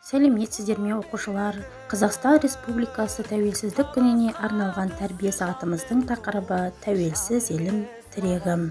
Сәлеметсіздер ме оқушылар? Қазақстан Республикасы тәуелсіздік күніне арналған тәрбие сағатымыздың тақырыбы тәуелсіз елім тірегім.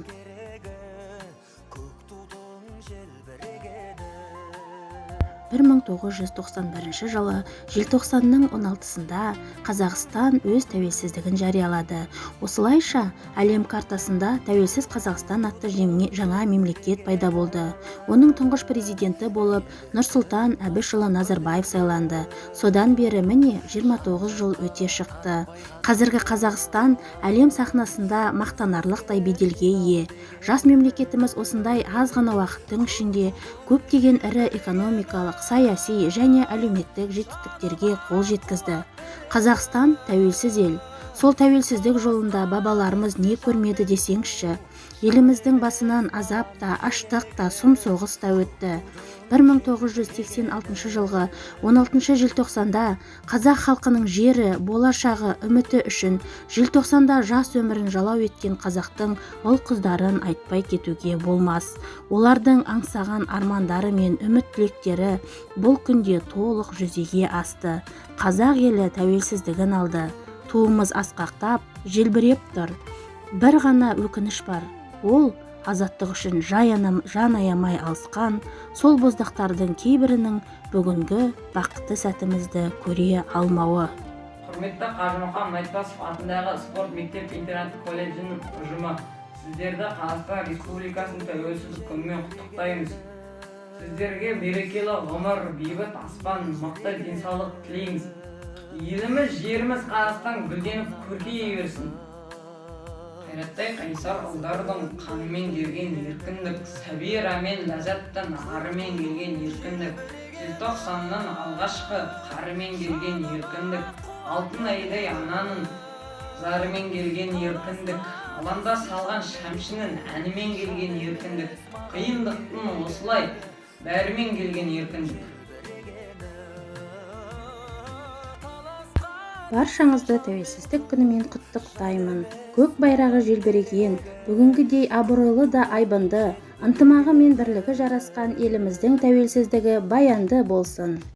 1991 жылы желтоқсанның 16-сында Қазақстан өз тәуелсіздігін жариялады. Осылайша, әлем картасында тәуелсіз Қазақстан атты жаңа мемлекет пайда болды. Оның тұңғыш президенті болып Нұрсұлтан Әбішұлы Назарбаев сайланды. Содан бері міне 29 жыл өте шықты. Қазіргі Қазақстан әлем сахнасында мақтанарлықтай беделге ие. Жас мемлекетіміз осындай аз ғана уақыттың ішінде көптеген ірі экономикалық, саяси және әлеуметтік жетістіктерге қол жеткізді. Қазақстан тәуелсіз ел. Сол тәуелсіздік жолында бабаларымыз не көрмеді десеңізші. Еліміздің басынан азап та, аштық та, сұм соғыс та өтті. 1986 жылғы 16 желтоқсанда қазақ халқының жері, болашағы, үміті үшін желтоқсанда жас өмірін жалау еткен қазақтың ұл-қыздарын айтпай кетуге болмас. Олардың аңсаған армандары мен үміт тілектері бұл күнде толық жүзеге асты. Қазақ елі тәуелсіздігін алды. Туымыз асқақтап, желбіреп тұр. Бір ғана өкініш бар. Ол азаттық үшін жан аямай алысқан сол боздақтардың кейбірінің бүгінгі бақытты сәтімізді көре алмауы. Құрметті Қажымұқан Айтбасов атындағы спорт мектеп-интернат колледжінің ұжымы, сіздерді Қазақстан Республикасының тәуелсіздік күнімен құттықтаймыз. Сіздерге берекелі ғұмыр, бейбіт аспан, мықты денсаулық тілейміз. Еліміз, жеріміз Қазақстан гүлденіп көркейе берсін. Қайраттай Қайсар ұлдардың қанымен келген еркіндік, Сәбира мен Ләззаттың арымен келген еркіндік, желтоқсанның алғашқы қарымен келген еркіндік, алтын айдай ананың зарымен келген еркіндік, аланда салған шәмшінің әнімен келген еркіндік, қиындықтың осылай бәрімен келген еркіндік. Баршаңызды тәуелсіздік күнімен құттықтаймын. Көк байрағы желбіреген, бүгінгідей абыройлы да айбынды, ынтымағы мен бірлігі жарасқан еліміздің тәуелсіздігі баянды болсын.